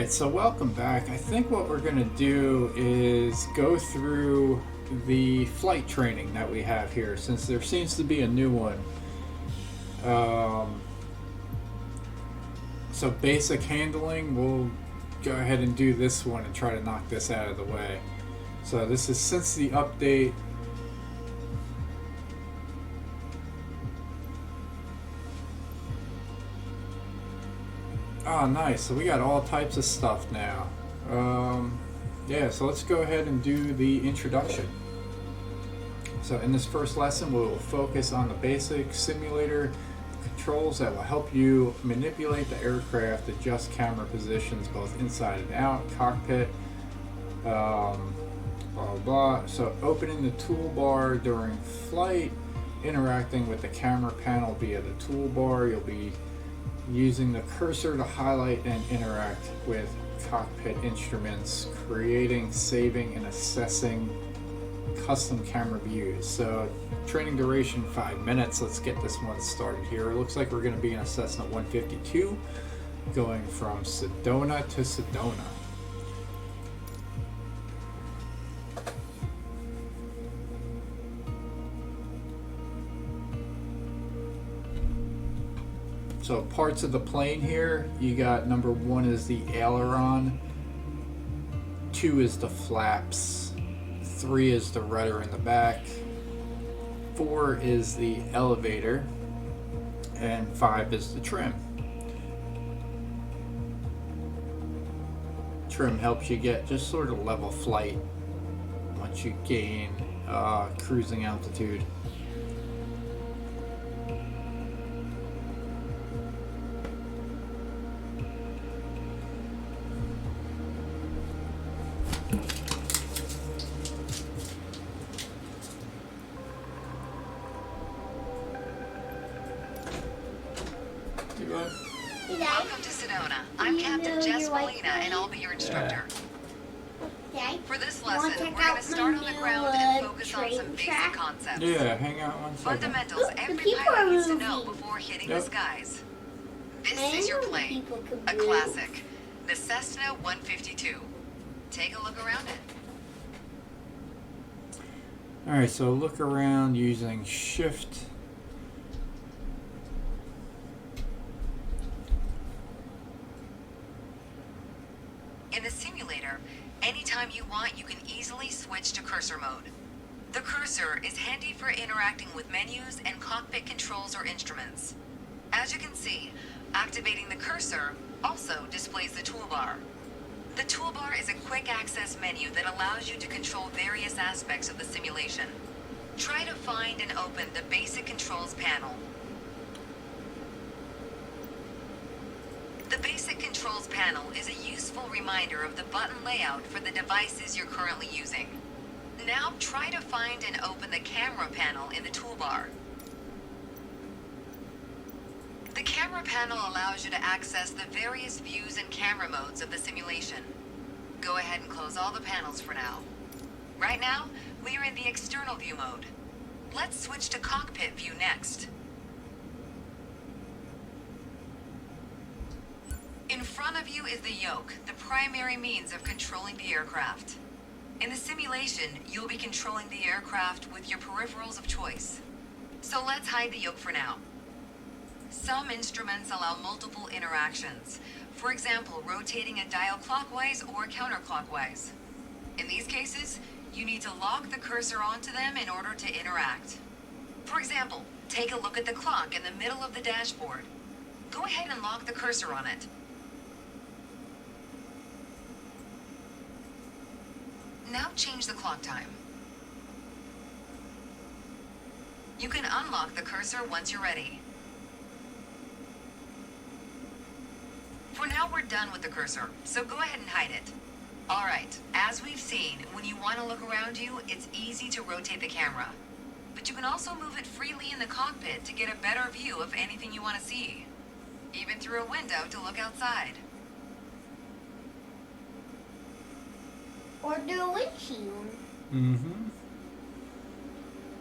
Alright, so welcome back. I think what we're going to do is go through the flight training that we have here, since there seems to be a new one. So basic handling, we'll go ahead and do this one and try to knock this out of the way. So this is since the update. Oh, nice. So we got all types of stuff now. Yeah, so let's go ahead and do the introduction. So in this first lesson, we'll focus on the basic simulator controls that will help you manipulate the aircraft, adjust camera positions both inside and out, cockpit, blah, blah, blah. So opening the toolbar during flight, interacting with the camera panel via the toolbar. You'll be using the cursor to highlight and interact with cockpit instruments, creating, saving, and assessing custom camera views. So training duration 5 minutes. Let's get this one started here. It looks like we're going to be in a Cessna 152 going from Sedona to Sedona. So parts of the plane here, you got number 1 is the aileron, 2 is the flaps, 3 is the rudder in the back, 4 is the elevator, and 5 is the trim. Trim helps you get just sort of level flight once you gain cruising altitude. Welcome to Sedona. I'm Captain Jess Molina, and I'll be your instructor. Okay. For this lesson, we're going to start on the ground and focus on some basic concepts. Yeah, hang out 1 second. Fundamentals every pilot needs to know before hitting the skies. This is your plane, a classic, the Cessna 152. Take a look around it. Alright, so look around using shift. In the simulator, anytime you want, you can easily switch to cursor mode. The cursor is handy for interacting with menus and cockpit controls or instruments. As you can see, activating the cursor also displays the toolbar. The toolbar is a quick access menu that allows you to control various aspects of the simulation. Try to find and open the basic controls panel. The basic controls panel is a useful reminder of the button layout for the devices you're currently using. Now try to find and open the camera panel in the toolbar. The camera panel allows you to access the various views and camera modes of the simulation. Go ahead and close all the panels for now. Right now, we are in the external view mode. Let's switch to cockpit view next. In front of you is the yoke, the primary means of controlling the aircraft. In the simulation, you'll be controlling the aircraft with your peripherals of choice. So let's hide the yoke for now. Some instruments allow multiple interactions. For example, rotating a dial clockwise or counterclockwise. In these cases, you need to lock the cursor onto them in order to interact. For example, take a look at the clock in the middle of the dashboard. Go ahead and lock the cursor on it. Now change the clock time. You can unlock the cursor once you're ready. For now, we're done with the cursor, so go ahead and hide it. Alright, as we've seen, when you want to look around you, it's easy to rotate the camera. But you can also move it freely in the cockpit to get a better view of anything you want to see. Even through a window to look outside. Or do a windshield. Mm-hmm.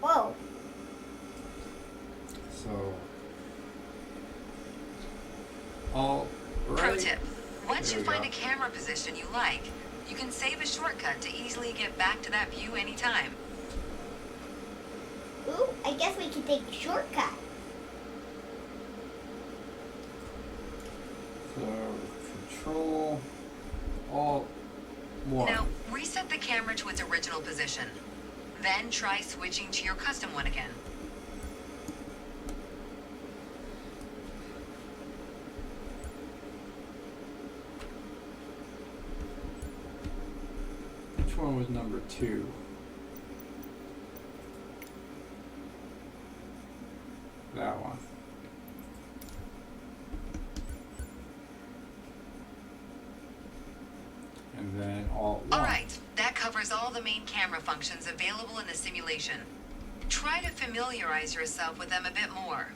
Whoa. So, all right. Pro tip. Once you find a a camera position you like, you can save a shortcut to easily get back to that view anytime. Ooh, I guess we can take a shortcut. So, Control, Alt, 1. Now, reset the camera to its original position. Then try switching to your custom one again. Which one was number 2? That one. And then Alt 1. Alright, that covers all the main camera functions available in the simulation. Try to familiarize yourself with them a bit more.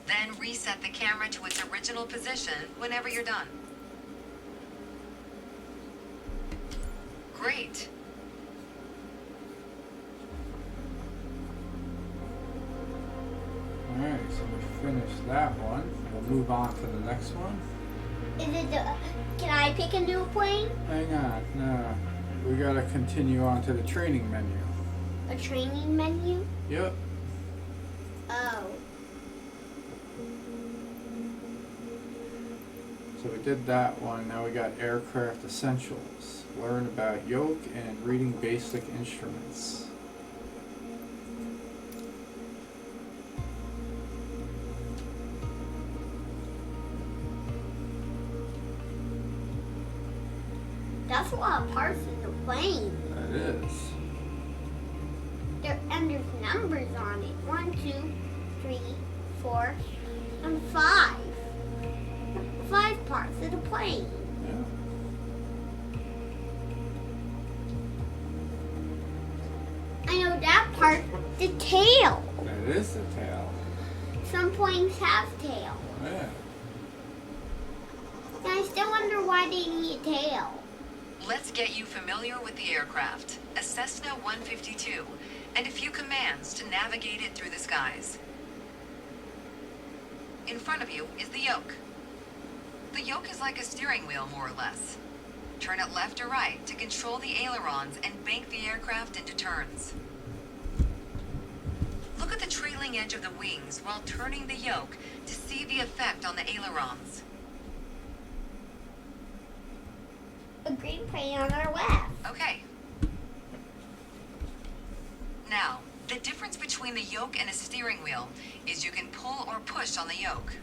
Then reset the camera to its original position whenever you're done. Great. Alright, so we finished that one. We'll move on to the next one. Is it the? Can I pick a new plane? Hang on, no. We gotta continue on to the training menu. A training menu? Yep. Oh. So we did that one. Now we got Aircraft Essentials. Learn about Yoke and reading basic instruments. That's a lot of parts in the plane. That is. And there's numbers on it. 1, 2, 3, 4, and 5. 5 parts of the plane. Yeah. I know that part, the tail. That is the tail. Some planes have tail. Yeah. And I still wonder why they need a tail. Let's get you familiar with the aircraft, a Cessna 152, and a few commands to navigate it through the skies. In front of you is the yoke. The yoke is like a steering wheel, more or less. Turn it left or right to control the ailerons and bank the aircraft into turns. Look at the trailing edge of the wings while turning the yoke to see the effect on the ailerons. A green plane on our left. Okay. Now, the difference between the yoke and a steering wheel is you can pull or push on the yoke.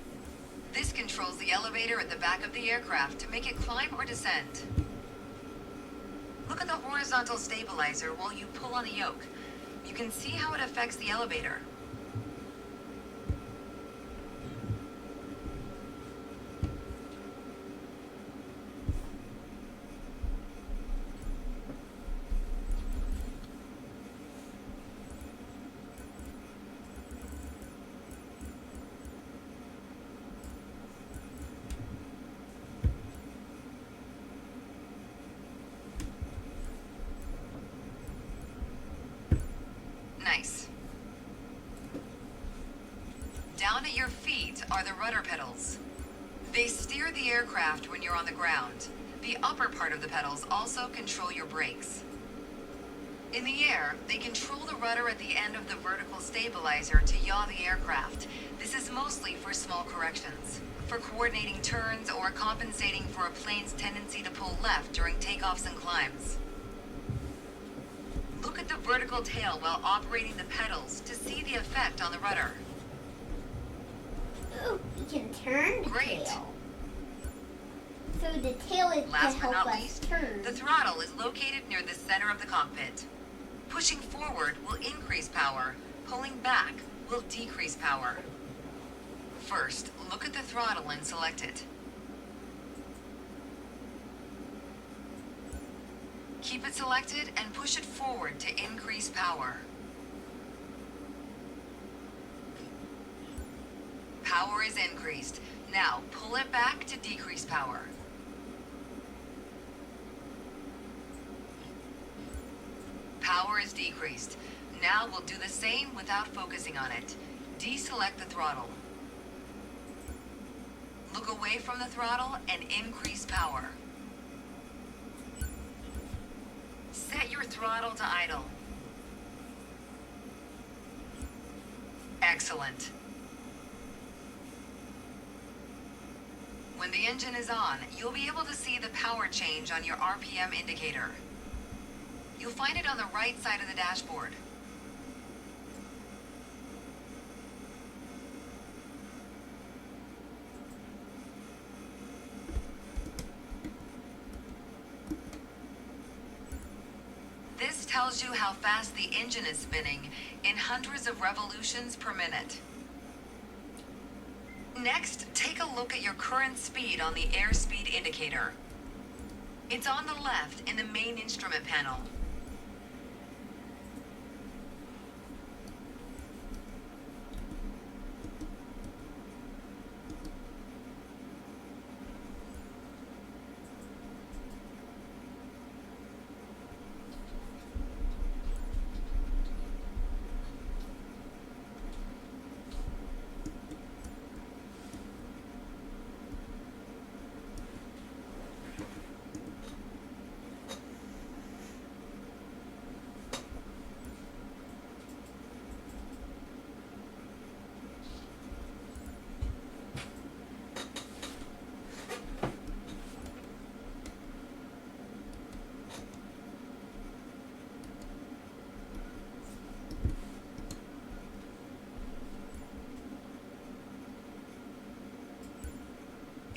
This controls the elevator at the back of the aircraft to make it climb or descend. Look at the horizontal stabilizer while you pull on the yoke. You can see how it affects the elevator. Nice. Down at your feet are the rudder pedals. They steer the aircraft when you're on the ground. The upper part of the pedals also control your brakes. In the air, they control the rudder at the end of the vertical stabilizer to yaw the aircraft. This is mostly for small corrections, for coordinating turns or compensating for a plane's tendency to pull left during takeoffs and climbs. Look at the vertical tail while operating the pedals to see the effect on the rudder. Ooh, you can turn the Great. tail. So the tail is to Last but help not us least, turn. the throttle is located near the center of the cockpit. Pushing forward will increase power. Pulling back will decrease power. First, look at the throttle and select it. Keep it selected and push it forward to increase power. Power is increased. Now pull it back to decrease power. Power is decreased. Now we'll do the same without focusing on it. Deselect the throttle. Look away from the throttle and increase power. Throttle to idle. Excellent. When the engine is on, you'll be able to see the power change on your RPM indicator. You'll find it on the right side of the dashboard. This tells you how fast the engine is spinning in hundreds of revolutions per minute. Next, take a look at your current speed on the airspeed indicator. It's on the left in the main instrument panel.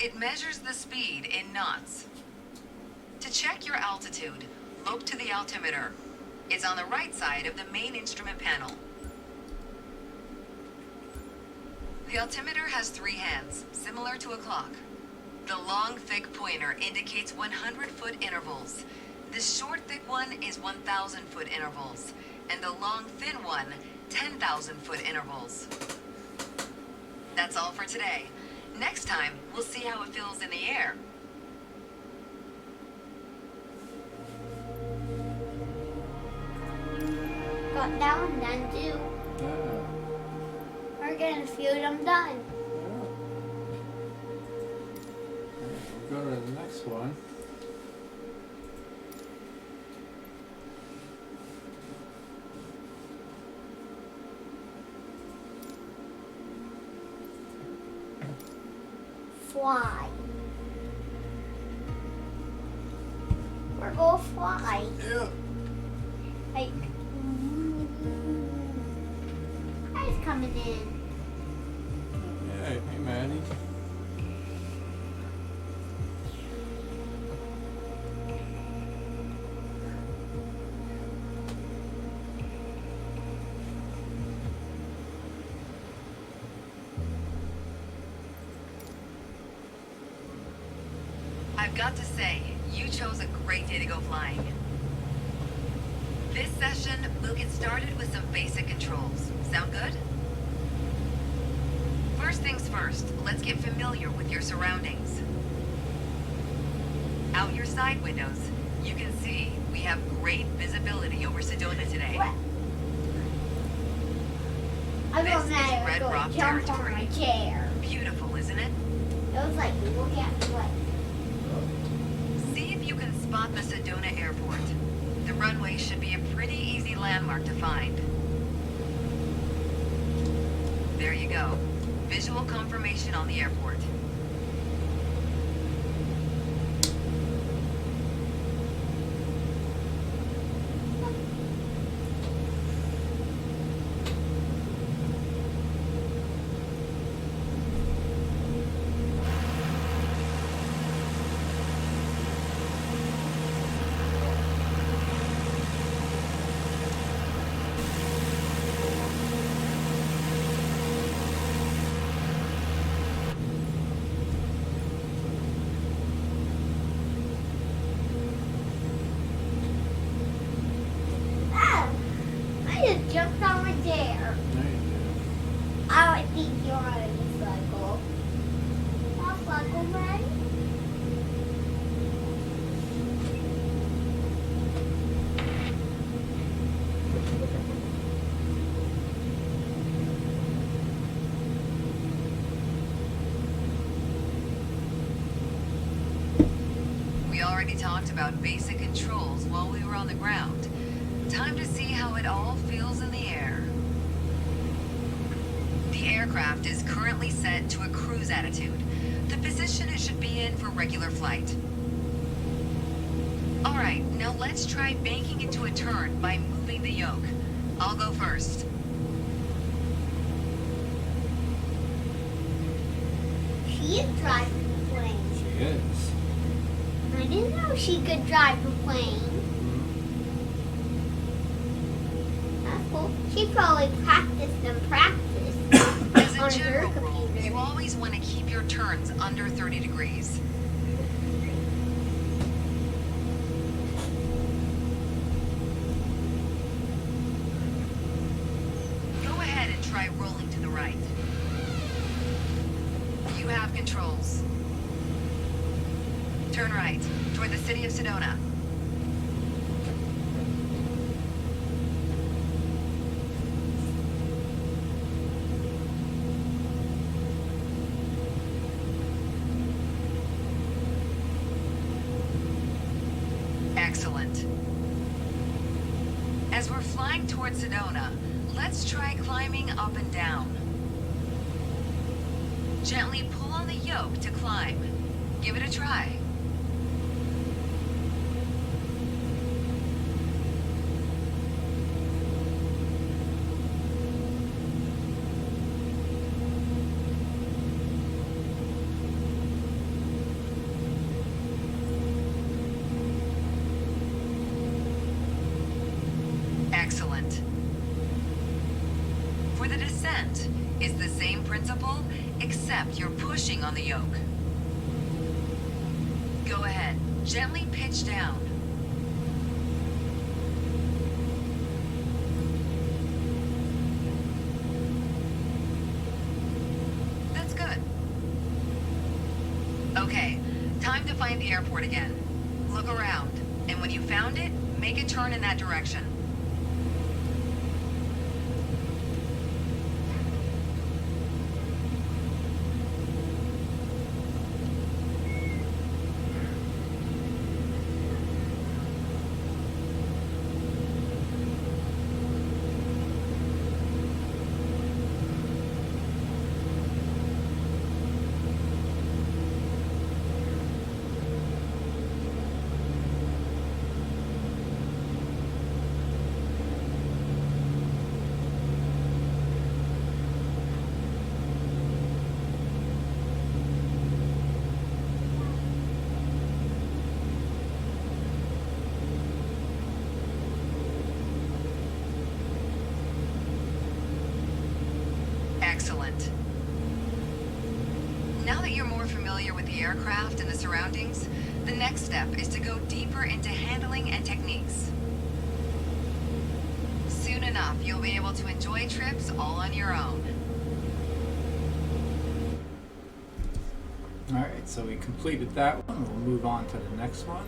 It measures the speed in knots. To check your altitude, look to the altimeter. It's on the right side of the main instrument panel. The altimeter has 3 hands, similar to a clock. The long, thick pointer indicates 100-foot intervals. The short, thick one is 1,000-foot intervals, and the long, thin one, 10,000-foot intervals. That's all for today. Next time, we'll see how it feels in the air. Got that one done too. Yeah. We're gonna feel them done. We'll go to the next one. Fly. We're gonna fly. Yeah. Like, ice coming in. Yeah, hey Maddie. I've got to say, you chose a great day to go flying. This session, we'll get started with some basic controls. Sound good? First things first, let's get familiar with your surroundings. Out your side windows, you can see we have great visibility over Sedona today. What? I This thought is Maddie was Red going Rock to jump on territory. my chair. Beautiful, isn't it? It was like, look at what? See if you can spot the Sedona airport. The runway should be a pretty easy landmark to find. There you go. Visual confirmation on the airport. Oh, I just jumped on my chair. There you I would think you're on a cycle. Want cycle, Maddie? We already talked about basic controls while we were on the ground. time to see how it all feels in the air. The aircraft is currently set to a cruise attitude, the position it should be in for regular flight. Alright, now let's try banking into a turn by moving the yoke. I'll go first. She is driving the plane. She is. I didn't know she could drive a plane. That's cool. She probably practiced and practiced As a on her general rule, computer. you always want to keep your turns under 30 degrees. Go ahead and try rolling to the right. You have controls. Turn right, toward the city of Sedona. Excellent. As we're flying towards Sedona, let's try climbing up and down. Gently pull on the yoke to climb. Give it a try. Excellent. For the descent, it's the same principle, except you're pushing on the yoke. Go ahead, gently pitch down. That's good. Okay, time to find the airport again. Look around, and when you found it, make a turn in that direction. Excellent. Now that you're more familiar with the aircraft and the surroundings, the next step is to go deeper into handling and techniques. Soon enough, you'll be able to enjoy trips all on your own. Alright, so we completed that one. We'll move on to the next one.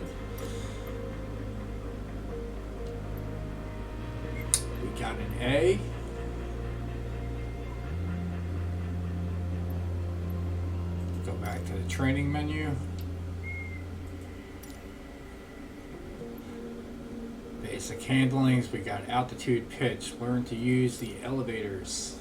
We got an A. Go back to the training menu. Basic handlings, we got altitude, pitch, learn to use the elevators.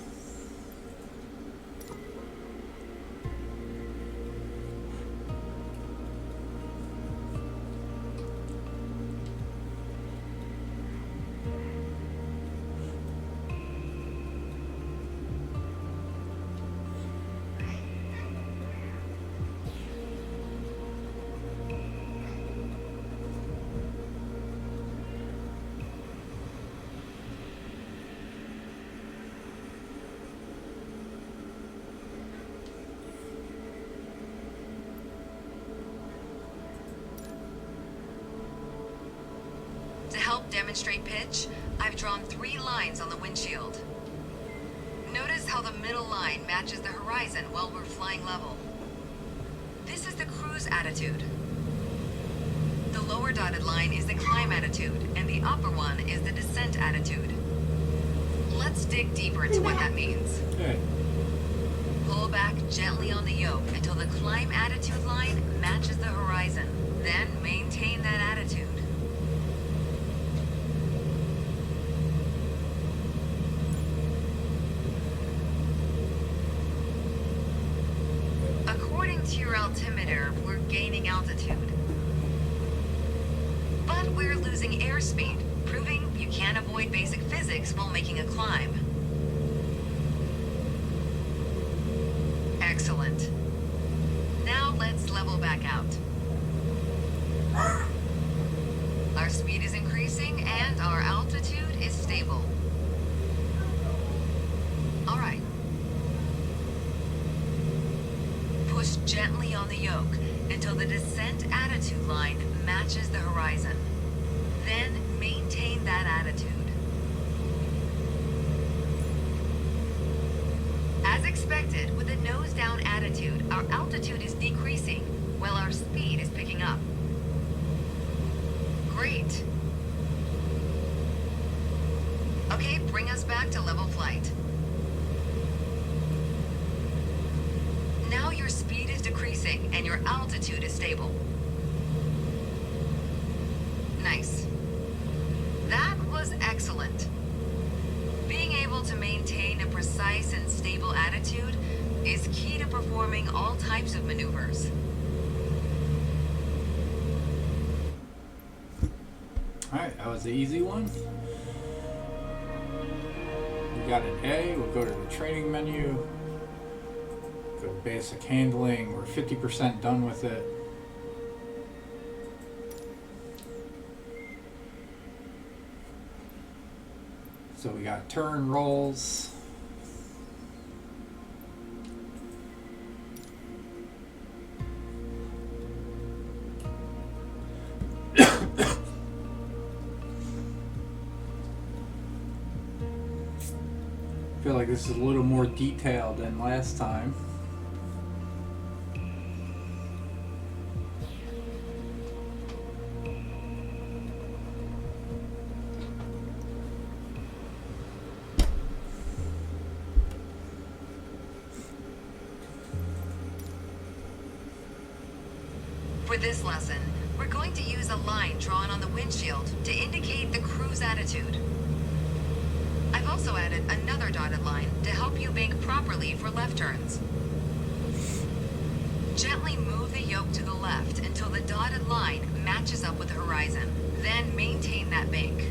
To help demonstrate pitch, I've drawn 3 lines on the windshield. Notice how the middle line matches the horizon while we're flying level. This is the cruise attitude. The lower dotted line is the climb attitude, and the upper one is the descent attitude. Let's dig deeper into what that means. Okay. Pull back gently on the yoke until the climb attitude line matches the horizon. Then maintain that attitude. altimeter, we're gaining altitude. But we're losing airspeed, proving you can't avoid basic physics while making a climb. Excellent. Now let's level back out. Our speed is increasing and our altitude is stable. All right. Push gently on the yoke until the descent attitude line matches the horizon. Then maintain that attitude. As expected, with a nose-down attitude, our altitude is decreasing while our speed is picking up. Great. Okay, bring us back to level flight. Now your speed is decreasing and your altitude is stable. Nice. That was excellent. Being able to maintain a precise and stable attitude is key to performing all types of maneuvers. Alright, that was the easy one. We got an A, we'll go to the training menu. Go to basic handling, we're 50% done with it. So we got turn rolls. I feel like this is a little more detailed than last time. For this lesson, we're going to use a line drawn on the windshield to indicate the cruise attitude. I've also added another dotted line to help you bank properly for left turns. Gently move the yoke to the left until the dotted line matches up with the horizon. Then maintain that bank.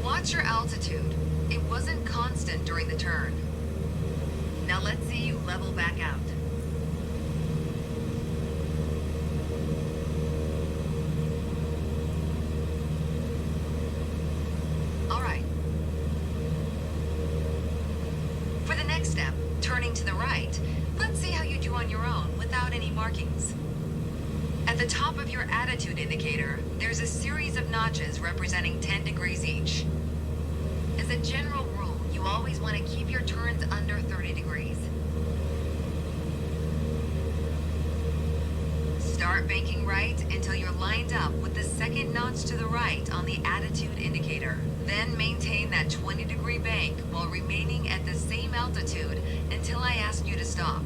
Watch your altitude. It wasn't constant during the turn. Now let's see you level back out. All right. For the next step, turning to the right, let's see how you do on your own without any markings. At the top of your attitude indicator, there's a series of notches representing 10 degrees each. As a general rule, you always want to keep your turns under 30 degrees. Start banking right until you're lined up with the second notch to the right on the attitude indicator. Then maintain that 20-degree bank while remaining at the same altitude until I ask you to stop.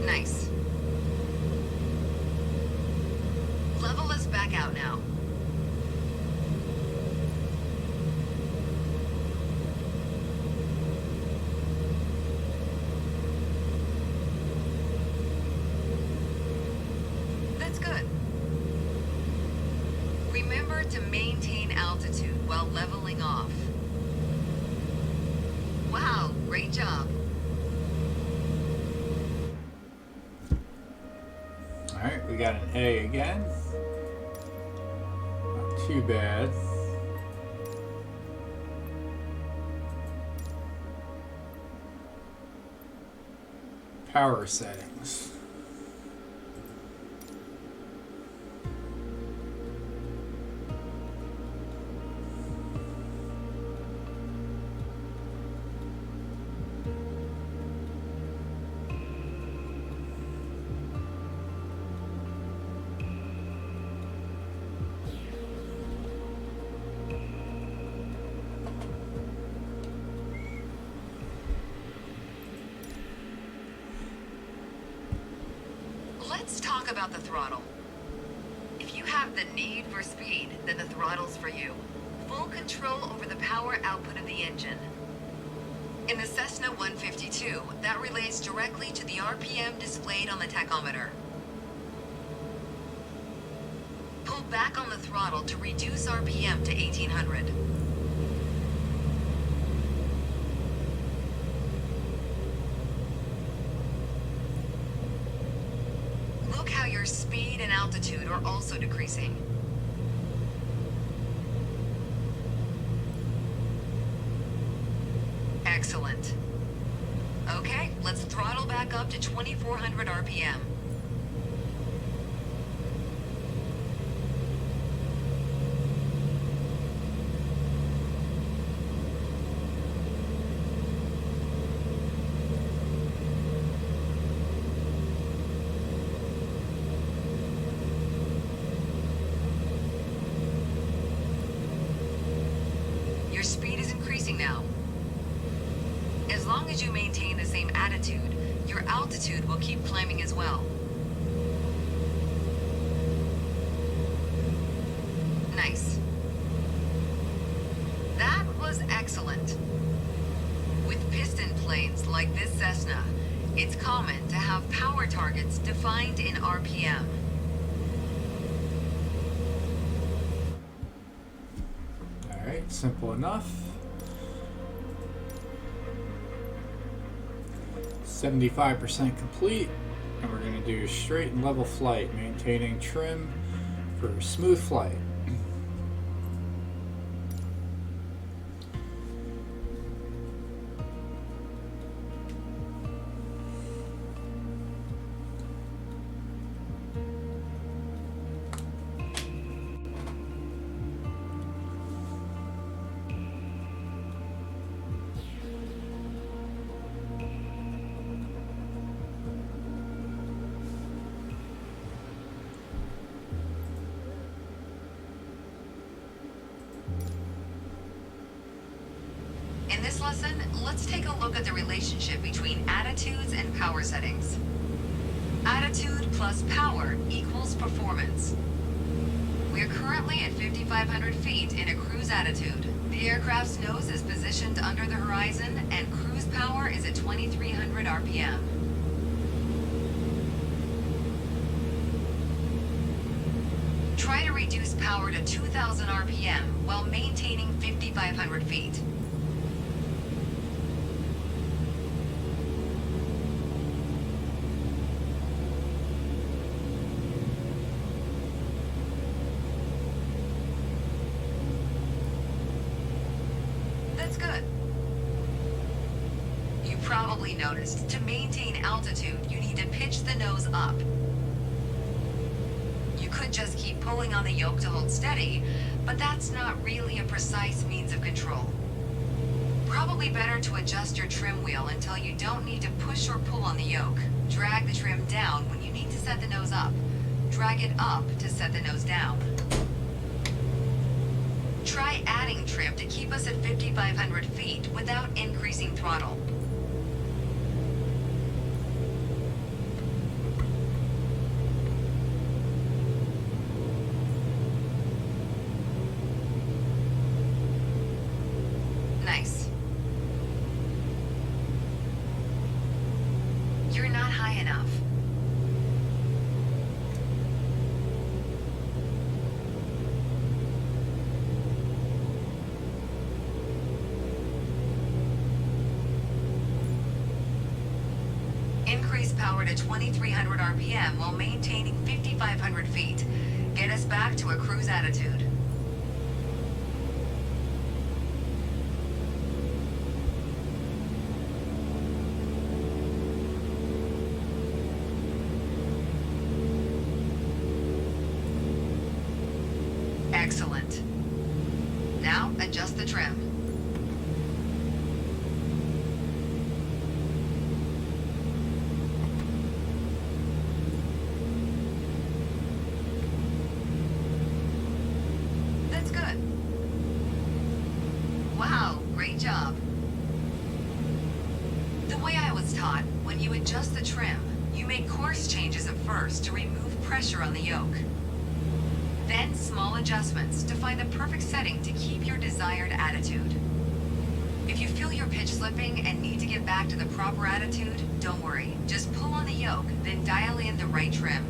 Nice. Level us back out now. That's good. Remember to maintain altitude while leveling off. Wow, great job. Alright, we got an A again. Not too bad. Power settings. Let's talk about the throttle. If you have the need for speed, then the throttle's for you. Full control over the power output of the engine. In the Cessna 152, that relates directly to the RPM displayed on the tachometer. Pull back on the throttle to reduce RPM to 1800. Look how your speed and altitude are also decreasing. Excellent. Okay, let's throttle back up to 2400 RPM. Your speed is increasing now. As long as you maintain the same attitude, your altitude will keep climbing as well. Nice. That was excellent. With piston planes like this Cessna, it's common to have power targets defined in RPM. Alright, simple enough. 75% complete, and we're going to do straight and level flight, maintaining trim for smooth flight. In this lesson, let's take a look at the relationship between attitudes and power settings. Attitude plus power equals performance. We are currently at 5,500 feet in a cruise attitude. The aircraft's nose is positioned under the horizon and cruise power is at 2,300 RPM. Try to reduce power to 2,000 RPM while maintaining 5,500 feet. That's good. You probably noticed, to maintain altitude, you need to pitch the nose up. You could just keep pulling on the yoke to hold steady, but that's not really a precise means of control. Probably better to adjust your trim wheel until you don't need to push or pull on the yoke. Drag the trim down when you need to set the nose up. Drag it up to set the nose down. Try adding trim to keep us at 5,500 feet without increasing throttle. Nice. You're not high enough. Increase power to 2,300 RPM while maintaining 5,500 feet. Get us back to a cruise attitude. Excellent. Now adjust the trim. That's good. Wow, great job. The way I was taught, when you adjust the trim, You make course changes at first to remove pressure on the yoke. Then small adjustments to find the perfect setting to keep your desired attitude. If you feel your pitch slipping and need to get back to the proper attitude, don't worry. Just pull on the yoke, then dial in the right trim.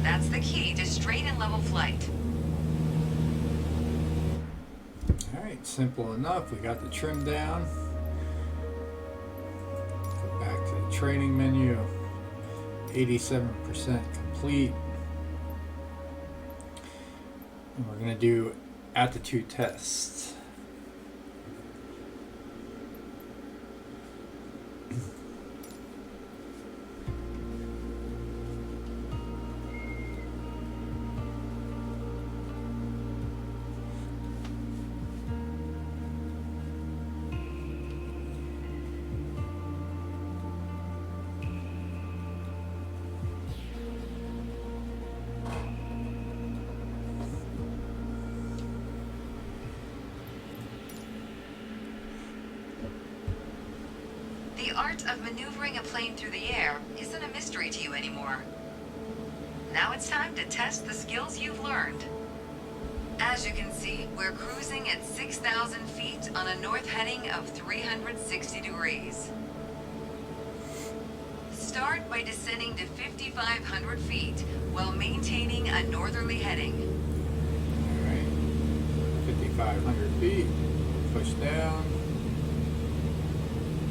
That's the key to straight and level flight. Alright, simple enough. We got the trim down. Go back to the training menu. 87% complete. And we're going to do attitude tests. The art of maneuvering a plane through the air isn't a mystery to you anymore. Now it's time to test the skills you've learned. As you can see, we're cruising at 6,000 feet on a north heading of 360 degrees. Start by descending to 5,500 feet while maintaining a northerly heading. Alright, 5,500 feet. Push down.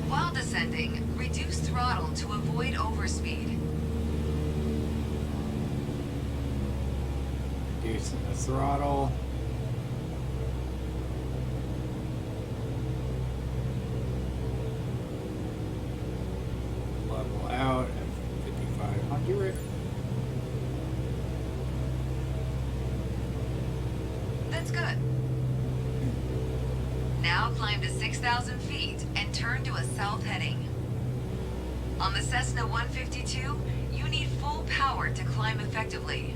While descending, reduce throttle to avoid overspeed. Reducing the throttle. Level out at 5,500. That's good. Now climb to 6,000 feet and turn to a south heading. On the Cessna 152, you need full power to climb effectively.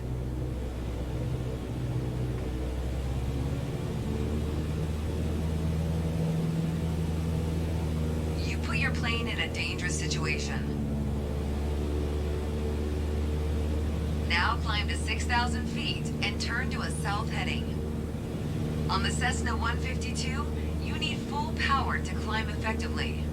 You put your plane in a dangerous situation. Now climb to 6,000 feet and turn to a south heading. On the Cessna 152, you need full power to climb effectively.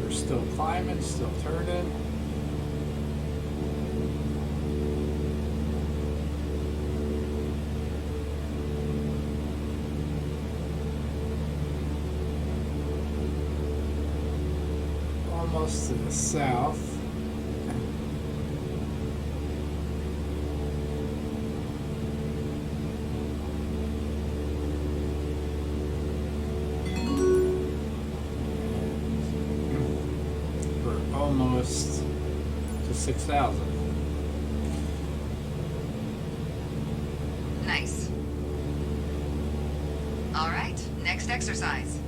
Still climbing, still turning. Almost to the south. Almost to 6,000. Nice. All right, next exercise.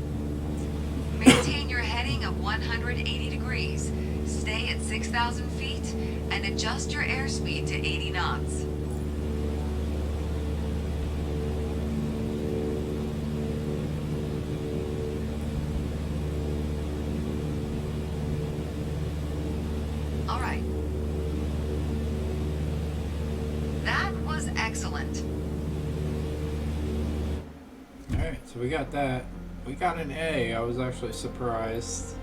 Maintain your heading of 180 degrees. Stay at 6,000 feet and adjust your airspeed to 80 knots. All right. That was excellent. All right, so we got that. We got an A. I was actually surprised.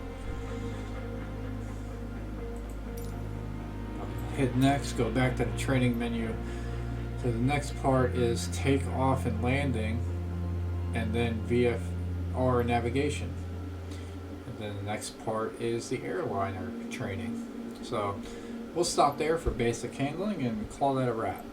Hit next, go back to the training menu. So the next part is takeoff and landing, and then VFR navigation. And then the next part is the airliner training. So we'll stop there for basic handling and call that a wrap.